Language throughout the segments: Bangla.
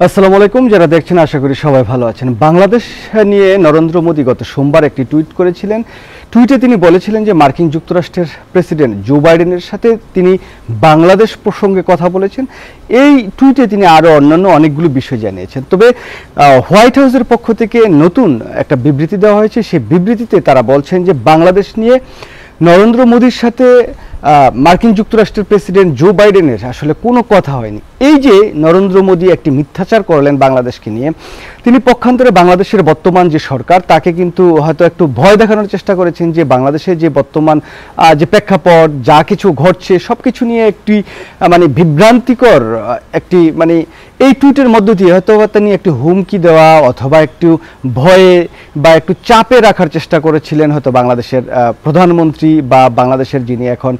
আসসালামু আলাইকুম, যারা দেখছেন আশা করি সবাই ভালো আছেন। বাংলাদেশ নিয়ে নরেন্দ্র মোদী গত সোমবার একটি টুইট করেছিলেন। টুইটে তিনি বলেছিলেন যে মার্কিন যুক্তরাষ্ট্রের প্রেসিডেন্ট জো বাইডেনের সাথে তিনি বাংলাদেশ প্রসঙ্গে কথা বলেছেন। এই টুইটে তিনি আরও অন্যান্য অনেকগুলো বিষয় জানিয়েছেন। তবে হোয়াইট হাউসের পক্ষ থেকে নতুন একটা বিবৃতি দেওয়া হয়েছে। সেই বিবৃতিতে তারা বলছেন যে বাংলাদেশ নিয়ে নরেন্দ্র মোদীর সাথে মার্কিন যুক্তরাষ্ট্রের প্রেসিডেন্ট জো বাইডেনের আসলে কোনো কথা হয়নি। এই যে নরেন্দ্র মোদী একটি মিথ্যাচার করলেন বাংলাদেশকে নিয়ে, তিনি পক্ষান্তরে বাংলাদেশের বর্তমান যে সরকার তাকে কিন্তু হয়তো একটু ভয় দেখানোর চেষ্টা করেছেন যে বাংলাদেশের যে বর্তমান যে প্রেক্ষাপট যা কিছু ঘটছে সব কিছু নিয়ে একটি বিভ্রান্তিকর একটি এই টুইটের মধ্য দিয়ে হয়তো তিনি একটু হুমকি দেওয়া অথবা একটু ভয়ে বা একটু চাপে রাখার চেষ্টা করেছিলেন হয়তো বাংলাদেশের প্রধানমন্ত্রী বা বাংলাদেশের যিনি এখন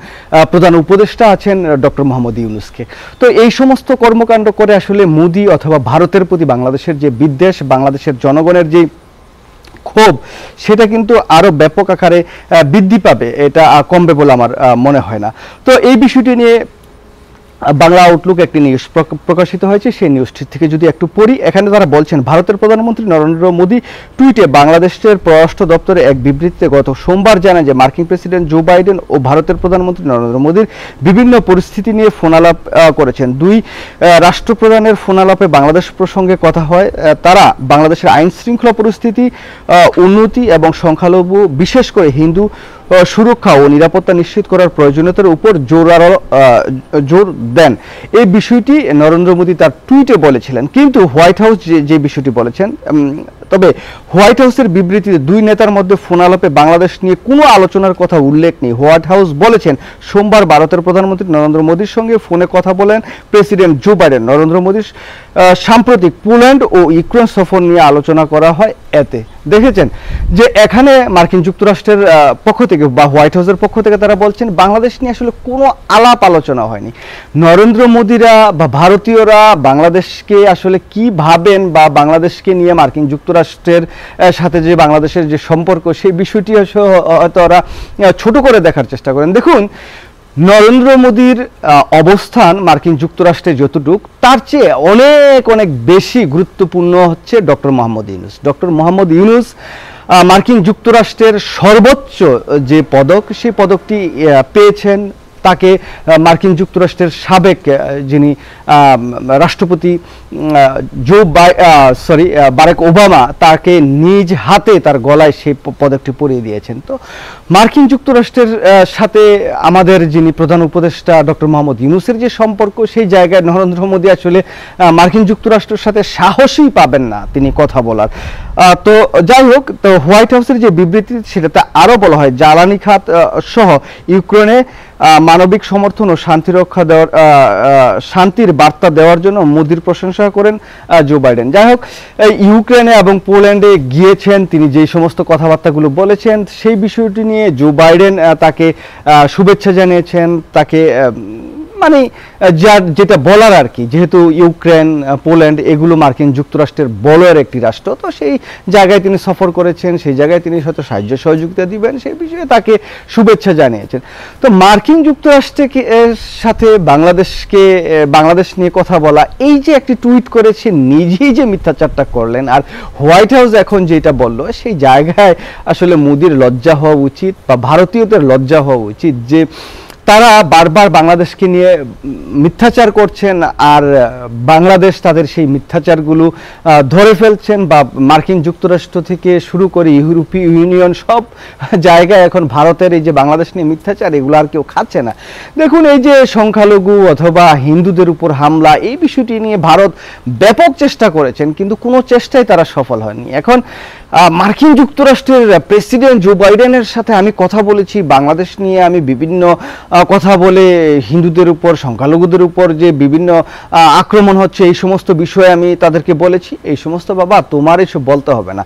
প্রধান উপদেষ্টা আছেন ডক্টর মোহাম্মদ ইউনূসকে। তো এই সমস্ত কর্মকাণ্ড করে আসলে মোদী অথবা ভারতের প্রতি বাংলাদেশের যে বিদ্বেষ, বাংলাদেশের জনগণের যে ক্ষোভ, সেটা কিন্তু আরো ব্যাপক আকারে বৃদ্ধি পাবে, এটা কমবে বলে আমার মনে হয় না। তো এই বিষয়টি নিয়ে বাংলা আউটলুক একটি নিউজ প্রকাশিত হয়েছে। সেই নিউজটি থেকে যদি একটু পড়ি, এখানে তারা বলছেন ভারতের প্রধানমন্ত্রী নরেন্দ্র মোদী টুইটে বাংলাদেশের পররাষ্ট্র দপ্তরে এক বিবৃতিতে গত সোমবার জানান যে মার্কিন প্রেসিডেন্ট জো বাইডেন ও ভারতের প্রধানমন্ত্রী নরেন্দ্র মোদীর বিভিন্ন পরিস্থিতি নিয়ে ফোনালাপ করেছেন। দুই রাষ্ট্রপ্রধানের ফোনালাপে বাংলাদেশ প্রসঙ্গে কথা হয়। তারা বাংলাদেশের আইন শৃঙ্খলা পরিস্থিতি, উন্নতি এবং সংখ্যালঘু বিশেষ করে হিন্দু সুরক্ষা ও নিরাপত্তা নিশ্চিত করার প্রয়োজনীয়তার উপর জোর দেন। এই বিষয়টি নরেন্দ্র মোদী তার টুইটে বলেছিলেন। কিন্তু হোয়াইট হাউস যে বিষয়টি বলেছেন, তবে হোয়াইট হাউসের বিবৃতিতে দুই নেতার মধ্যে ফোনালাপে বাংলাদেশ নিয়ে কোনো আলোচনার কথা উল্লেখ নেই। হোয়াইট হাউস বলেছেন সোমবার ভারতের প্রধানমন্ত্রী নরেন্দ্র মোদীর সঙ্গে ফোনে কথা বলেন প্রেসিডেন্ট জো বাইডেন। নরেন্দ্র মোদীর সাম্প্রতিক পোল্যান্ড ও ইউক্রেন সফর নিয়ে আলোচনা করা হয়। এতে দেখেছেন যে এখানে মার্কিন যুক্তরাষ্ট্রের পক্ষ থেকে বা হোয়াইট হাউসের পক্ষ থেকে তারা বলছেন বাংলাদেশ নিয়ে আসলে কোনো আলাপ আলোচনা হয়নি। নরেন্দ্র মোদীরা বা ভারতীয়রা বাংলাদেশকে আসলে কি ভাবেন বা বাংলাদেশকে নিয়ে মার্কিন যুক্তরাষ্ট্রের সাথে যে বাংলাদেশের যে সম্পর্ক, সেই বিষয়টি হয়তো ওরা ছোট করে দেখার চেষ্টা করেন। দেখুন, নরেন্দ্র মোদীর অবস্থান মার্কিন যুক্তরাষ্ট্রে যতটুক, তার চেয়ে অনেক অনেক বেশি গুরুত্বপূর্ণ হচ্ছে ডক্টর মোহাম্মদ ইউনূস। ডক্টর মোহাম্মদ ইউনূস মার্কিন যুক্তরাষ্ট্রের সর্বোচ্চ যে পদক, সেই পদকটি পেয়েছেন। তাকে মার্কিন যুক্তরাষ্ট্রের সাবেক যিনি রাষ্ট্রপতি বারাক ওবামা তাকে নিজ হাতে তার গলায় সেই পদকটি পরিয়ে দিয়েছেন। তো মার্কিন যুক্তরাষ্ট্রের সাথে আমাদের যিনি প্রধান উপদেষ্টা ডক্টর মোহাম্মদ ইউনূসের যে সম্পর্ক, সেই জায়গায় নরেন্দ্র মোদী আসলে মার্কিন যুক্তরাষ্ট্রের সাথে সাহসই পাবেন না তিনি কথা বলার। তো যাই হোক, তো হোয়াইট হাউসের যে বিবৃতি সেটাতে আরও বলা হয় জ্বালানি খাত সহ ইউক্রেনে মানবিক সমর্থন ও শান্তির বার্তা দেওয়ার জন্য মোদীর প্রশংসা করেন জো বাইডেন। যাই হোক, ইউক্রেনে এবং পোল্যান্ডে গিয়েছেন, তিনি যে সমস্ত কথাবার্তাগুলো বলেছেন সেই বিষয়টি নিয়ে জো বাইডেন তাকে শুভেচ্ছা জানিয়েছেন। তাকে যেটা বলার আর কি, যেহেতু ইউক্রেন, পোল্যান্ড এগুলো মার্কিন যুক্তরাষ্ট্রের বলয়ের একটি রাষ্ট্র, তো সেই জায়গায় তিনি সফর করেছেন, সেই জায়গায় তিনি হয়তো সাহায্য সহযোগিতা দিবেন, সেই বিষয়ে তাকে শুভেচ্ছা জানিয়েছেন। তো মার্কিন যুক্তরাষ্ট্রের সাথে বাংলাদেশ নিয়ে কথা বলা, এই যে একটি টুইট করেছে, নিজেই যে মিথ্যাচারটা করলেন, আর হোয়াইট হাউস এখন যেটা বললো, সেই জায়গায় আসলে মোদীর লজ্জা হওয়া উচিত বা ভারতীয়দের লজ্জা হওয়া উচিত যে তারা বারবার বাংলাদেশকে নিয়ে মিথ্যাচার করছেন, আর বাংলাদেশ তাদের সেই মিথ্যাচারগুলো ধরে ফেলছেন, বা মার্কিন যুক্তরাষ্ট্র থেকে শুরু করে ইউরোপীয় ইউনিয়ন সব জায়গায় এখন ভারতের এই যে বাংলাদেশ নিয়ে মিথ্যাচার, এগুলো আর কেউ খাচ্ছে না। দেখুন, এই যে সংখ্যালঘু অথবা হিন্দুদের উপর হামলা, এই বিষয়টি নিয়ে ভারত ব্যাপক চেষ্টা করেছেন, কিন্তু কোনো চেষ্টাই তারা সফল হয়নি। এখন মার্কিন যুক্তরাষ্ট্রের প্রেসিডেন্ট জো বাইডেনের সাথে আমি কথা বলেছি বাংলাদেশ নিয়ে, আমি বিভিন্ন কথা বলে হিন্দুদের উপর, সংখ্যালঘুদের উপর যে বিভিন্ন আক্রমণ হচ্ছে, এই সমস্ত বিষয়ে আমি তাদেরকে বলেছি, এই সমস্ত বাবা তোমার এসব বলতে হবে না।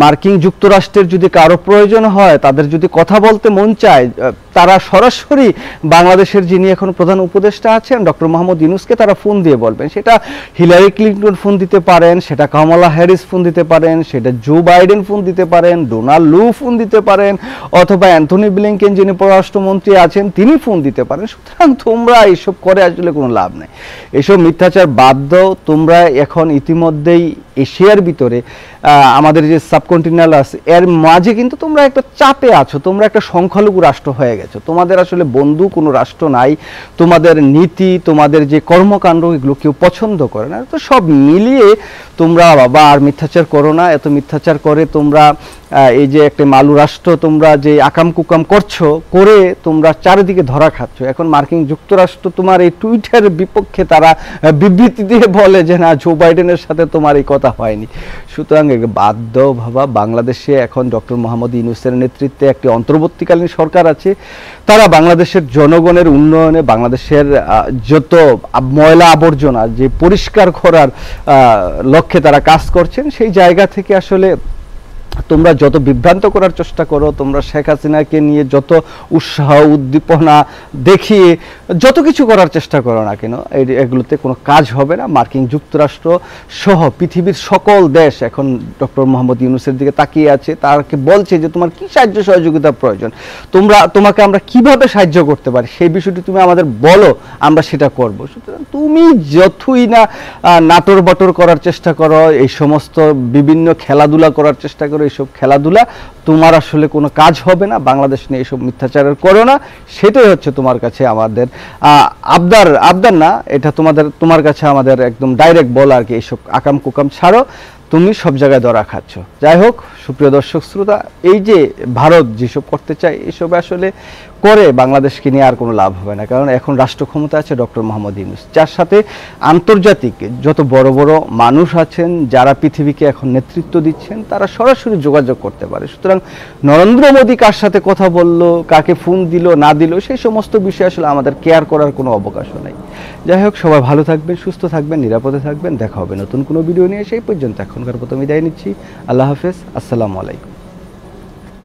মার্কিন যুক্তরাষ্ট্রের যদি কারো প্রয়োজন হয়, তাদের যদি কথা বলতে মন চায়, তারা সরাসরি বাংলাদেশের যিনি এখন প্রধান উপদেষ্টা আছেন ডক্টর মোহাম্মদ ইউনূসকে তারা ফোন দিয়ে বলবেন। সেটা হিলারি ক্লিন্টন ফোন দিতে পারেন, সেটা কামালা হ্যারিস ফোন দিতে পারেন, সেটা জো বাইডেন ফোন দিতে পারেন, ডোনাল্ড লু ফোন দিতে পারেন, অথবা অ্যান্থনি ব্লিংকেন যিনি পররাষ্ট্রমন্ত্রী আছেন তিনি ফোন দিতে পারেন। সুতরাং তোমরা এইসব করে আসলে কোনো লাভ নেই, এসব মিথ্যাচার বাদ দাও। তোমরা এখন ইতিমধ্যেই এশিয়ার ভিতরে আমাদের যে সাবকন্টিনেন্টাল আছে এর মাঝে কিন্তু তোমরা একটা চাপে আছো, তোমরা একটা সংখ্যালঘু রাষ্ট্র হয়ে গেছো, তোমাদের আসলে বন্ধু কোনো রাষ্ট্র নাই, তোমাদের নীতি তোমাদের যে কর্মকাণ্ড এগুলো কেউ পছন্দ করে না। তো সব মিলিয়ে তোমরা বাবা আর মিথ্যাচার করো না। এত মিথ্যাচার করে তোমরা এই যে একটা মালু রাষ্ট্র তোমরা যে আকাম কুকাম করছো করে তোমরা চারিদিকে ধরা খাচ্ছ। এখন মার্কিন যুক্তরাষ্ট্র তোমার এই টুইটার বিপক্ষে তারা বিবৃতি দিয়ে বলে যে না, জো বাইডেনের সাথে তোমার এই কথা হয়নি। সুতরাং বাধ্য ভাবা, বাংলাদেশে এখন ডক্টর মোহাম্মদ ইউনূসের নেতৃত্বে একটি অন্তর্বর্তীকালীন সরকার আছে, তারা বাংলাদেশের জনগণের উন্নয়নে, বাংলাদেশের যত ময়লা আবর্জনা যে পরিষ্কার করার লক্ষ্যে তারা কাজ করছেন। সেই জায়গা থেকে আসলে তোমরা যত বিভ্রান্ত করার চেষ্টা করো, তোমরা শেখ হাসিনাকে নিয়ে যত উৎসাহ উদ্দীপনা দেখিয়ে যত কিছু করার চেষ্টা করো না কেন, এগুলোতে কোনো কাজ হবে না। মার্কিন যুক্তরাষ্ট্র সহ পৃথিবীর সকল দেশ এখন ডক্টর মোহাম্মদ ইউনূসের দিকে তাকিয়ে আছে, তাকে বলছে যে তোমার কি সাহায্য সহযোগিতা প্রয়োজন, তোমাকে আমরা কিভাবে সাহায্য করতে পারি সেই বিষয়টি তুমি আমাদের বলো, আমরা সেটা করব। সুতরাং তুমি যতই না নাটোর বাটোর করার চেষ্টা করো, এই সমস্ত বিভিন্ন খেলাধুলা করার চেষ্টা করো, এইসব খেলাধুলা তোমার আসলে কোনো কাজ হবে না। বাংলাদেশ নিয়ে এইসব মিথ্যাচারের করো না, সেটাই হচ্ছে তোমার কাছে আমাদের আবদার না, এটা তোমার কাছে আমাদের একদম ডাইরেক্ট বলা আর কি। এইসব আকাম কুকাম ছাড়ো, তুমি সব জায়গায় ধরা খাচ্ছ। যাই হোক সুপ্রিয় দর্শক শ্রোতা, এই যে ভারত যেসব করতে চায় এসব আসলে করে বাংলাদেশকে নিয়ে আর কোনো লাভ হবে না, কারণ এখন রাষ্ট্র ক্ষমতা আছে ডক্টর মোহাম্মদ ইউনূস, যার সাথে আন্তর্জাতিক যত বড় বড় মানুষ আছেন যারা পৃথিবীকে এখন নেতৃত্ব দিচ্ছেন তারা সরাসরি যোগাযোগ করতে পারে। সুতরাং নরেন্দ্র মোদী কার সাথে কথা বললো, কাকে ফোন দিল না দিল, সেই সমস্ত বিষয়ে আসলে আমাদের কেয়ার করার কোনো অবকাশও নেই। যাই হোক সবাই ভালো থাকবেন, সুস্থ থাকবেন, নিরাপদে থাকবেন। দেখা হবে নতুন কোনো ভিডিও নিয়ে, সেই পর্যন্ত এখনকার মতো বিদায় নিচ্ছি। আল্লাহ হাফেজ, আসসালামু আলাইকুম।